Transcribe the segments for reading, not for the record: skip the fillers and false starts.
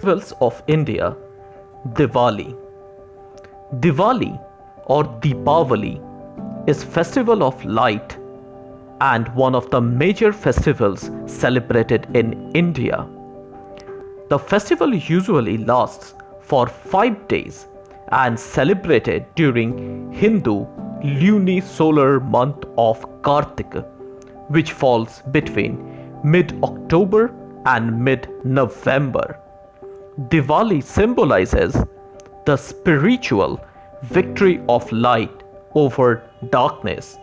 festivals of India, Diwali. Diwali or Deepavali is festival of light and one of the major festivals celebrated in India. The festival usually lasts for 5 days and celebrated during Hindu lunisolar month of Kartik, which falls between mid-October and mid-November. Diwali symbolizes the spiritual victory of light over darkness,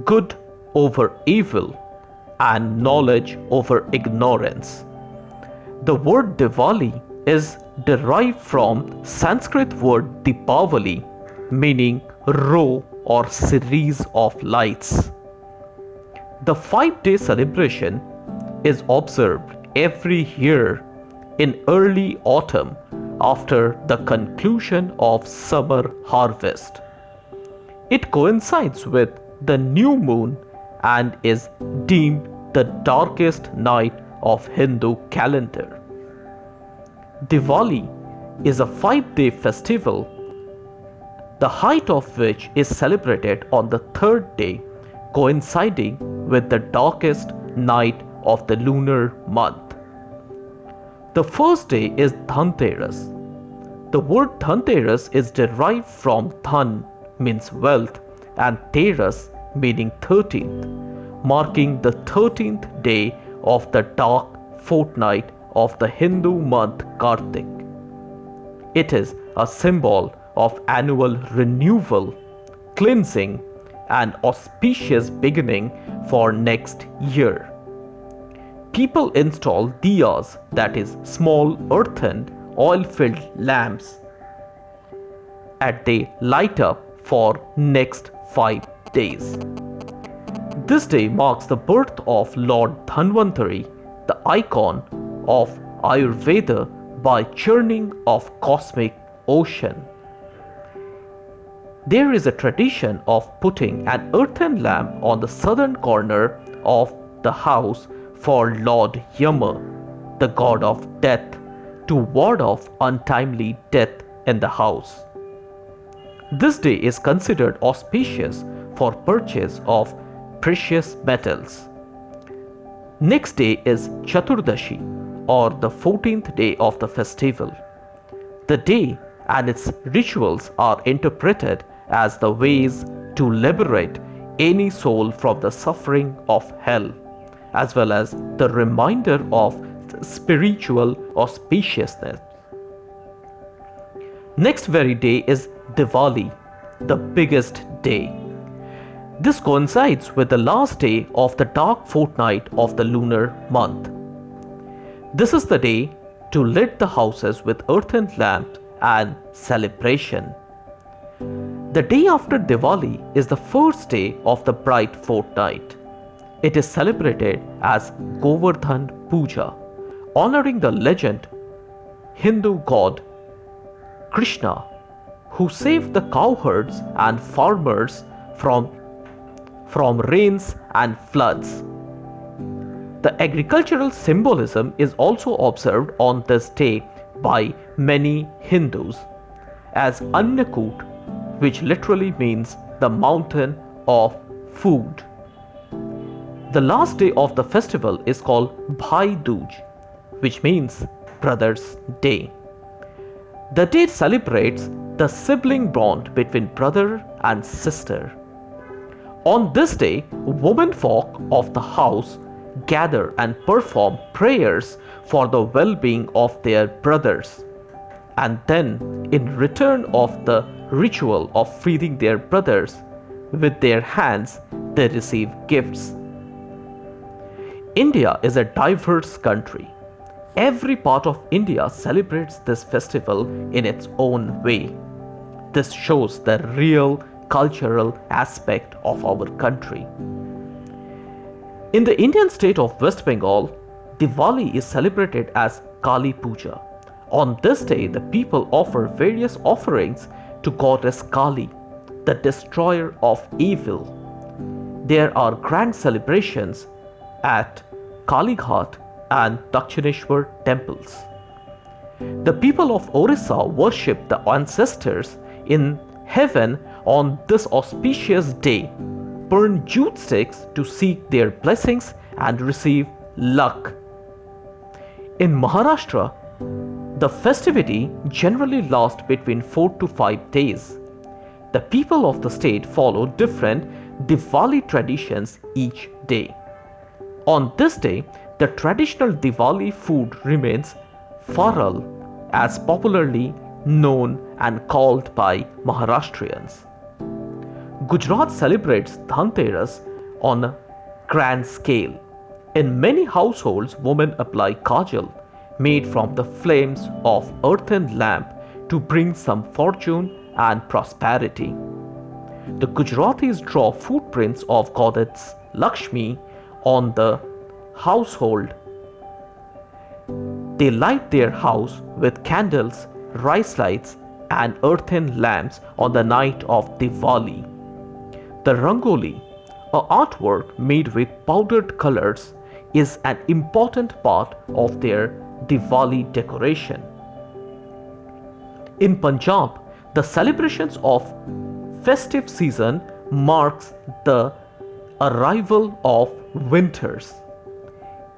good over evil, and knowledge over ignorance. The word Diwali is derived from Sanskrit word Deepavali, meaning row or series of lights. The 5-day celebration is observed every year in early autumn after the conclusion of summer harvest. It coincides with the new moon and is deemed the darkest night of Hindu calendar. Diwali is a 5-day festival, the height of which is celebrated on the third day, coinciding with the darkest night of the lunar month. The first day is Dhanteras. The word Dhanteras is derived from Dhan, means wealth, and Teras, meaning 13th, marking the 13th day of the dark fortnight of the Hindu month Kartik. It is a symbol of annual renewal, cleansing, and auspicious beginning for next year. People install diyas, that is small earthen oil-filled lamps, and they light up for next 5 days. This day marks the birth of Lord Dhanvantari, the icon of Ayurveda, by churning of cosmic ocean. There is a tradition of putting an earthen lamp on the southern corner of the house for Lord Yama, the god of death, to ward off untimely death in the house. This day is considered auspicious for purchase of precious metals. Next day is Chaturdashi, or the 14th day of the festival. The day and its rituals are interpreted as the ways to liberate any soul from the suffering of hell, as well as the reminder of spiritual auspiciousness. Next very day is Diwali, the biggest day. This coincides with the last day of the dark fortnight of the lunar month. This is the day to lit the houses with earthen lamps and celebration. The day after Diwali is the first day of the bright fortnight. It is celebrated as Govardhan Puja, honoring the legend Hindu god Krishna, who saved the cowherds and farmers from rains and floods. The agricultural symbolism is also observed on this day by many Hindus as Annakut, which literally means the mountain of food. The last day of the festival is called Bhai Dooj, which means Brother's Day. The day celebrates the sibling bond between brother and sister. On this day, women folk of the house gather and perform prayers for the well-being of their brothers, and then in return of the ritual of feeding their brothers with their hands, they receive gifts. India is a diverse country. Every part of India celebrates this festival in its own way. This shows the real cultural aspect of our country. In the Indian state of West Bengal, Diwali is celebrated as Kali Puja. On this day, the people offer various offerings to goddess Kali, the destroyer of evil. There are grand celebrations at Kali Ghat and Dakshineshwar temples. The people of Orissa worship the ancestors in heaven on this auspicious day, burn jute sticks to seek their blessings and receive luck. In Maharashtra, the festivity generally lasts between 4 to 5 days. The people of the state follow different Diwali traditions each day. On this day, the traditional Diwali food remains faral, as popularly known and called by Maharashtrians. Gujarat celebrates Dhanteras on a grand scale. In many households, women apply kajal made from the flames of earthen lamp to bring some fortune and prosperity. The Gujaratis draw footprints of goddess Lakshmi on the household. They light their house with candles, rice lights, and earthen lamps on the night of Diwali. The Rangoli, a artwork made with powdered colors, is an important part of their Diwali decoration. In Punjab, the celebrations of festive season marks the arrival of winters.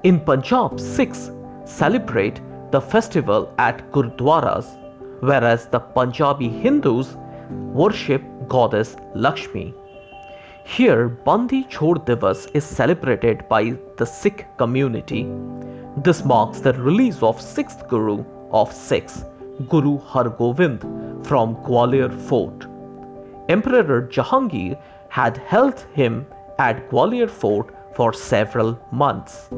In Punjab, Sikhs celebrate the festival at Gurdwaras, whereas the Punjabi Hindus worship goddess Lakshmi. Here, Bandi Chhod Divas is celebrated by the Sikh community. This marks the release of 6th Guru of Sikhs, Guru Har Gobind, from Gwalior Fort. Emperor Jahangir had held him at Gwalior Fort for several months.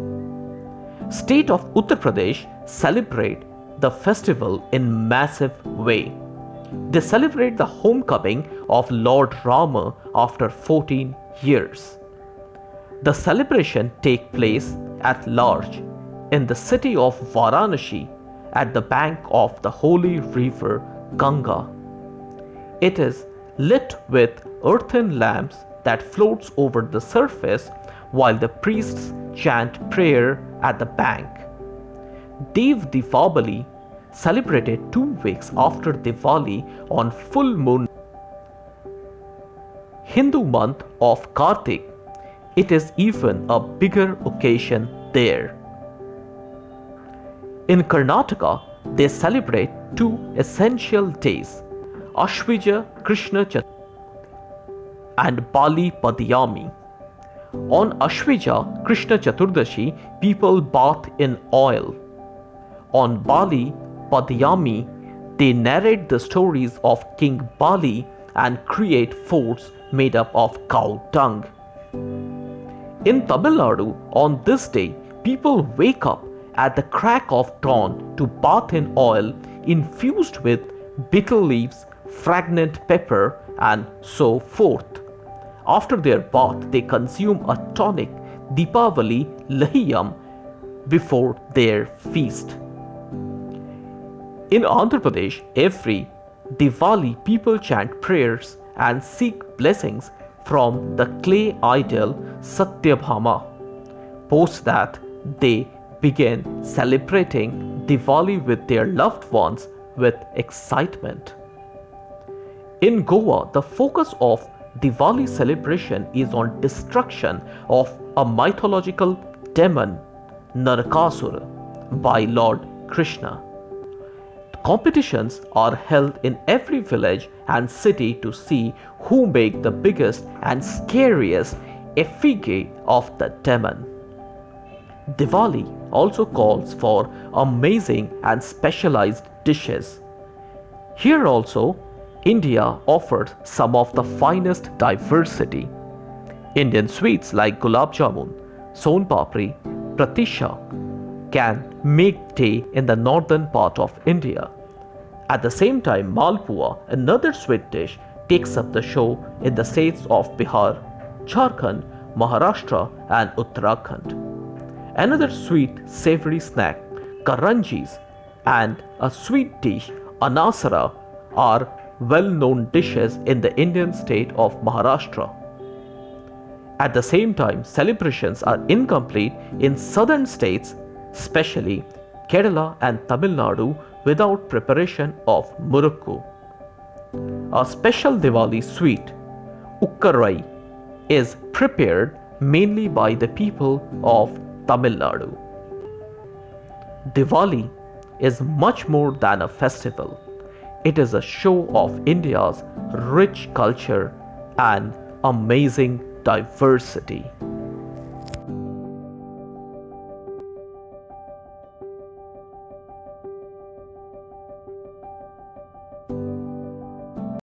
State of Uttar Pradesh celebrate the festival in massive way. They celebrate the homecoming of Lord Rama after 14 years. The celebration takes place at large in the city of Varanasi at the bank of the holy river Ganga. It is lit with earthen lamps that floats over the surface while the priests chant prayer at the bank. Dev Deepavali, celebrated 2 weeks after Diwali on full moon Hindu month of Kartik, it is even a bigger occasion there. In Karnataka, they celebrate 2 essential days, Ashvija Krishna Chaturdashi and Bali Padiyami. On Ashvija Krishna Chaturdashi, people bath in oil. On Bali Padiyami, they narrate the stories of King Bali and create forts made up of cow dung. In Tamil Nadu, on this day, people wake up at the crack of dawn to bath in oil infused with betel leaves, fragrant pepper, and so forth. After their bath, they consume a tonic Deepavali Lahiyam before their feast. In Andhra Pradesh, every Diwali people chant prayers and seek blessings from the clay idol Satyabhama. Post that, they begin celebrating Diwali with their loved ones with excitement. In Goa, the focus of Diwali celebration is on destruction of a mythological demon, Narakasura, by Lord Krishna. Competitions are held in every village and city to see who make the biggest and scariest effigy of the demon. Diwali also calls for amazing and specialized dishes. Here also, India offers some of the finest diversity. Indian sweets like gulab jamun, son papri, pratisha can make day in the northern part of India. At the same time, Malpua, another sweet dish, takes up the show in the states of Bihar, Jharkhand, Maharashtra, and Uttarakhand. Another sweet savory snack, karanjis, and a sweet dish, anasara, are well-known dishes in the Indian state of Maharashtra. At the same time, celebrations are incomplete in southern states, especially Kerala and Tamil Nadu, without preparation of murukku. A special Diwali sweet, Ukkarai, is prepared mainly by the people of Tamil Nadu. Diwali is much more than a festival. It is a show of India's rich culture and amazing diversity.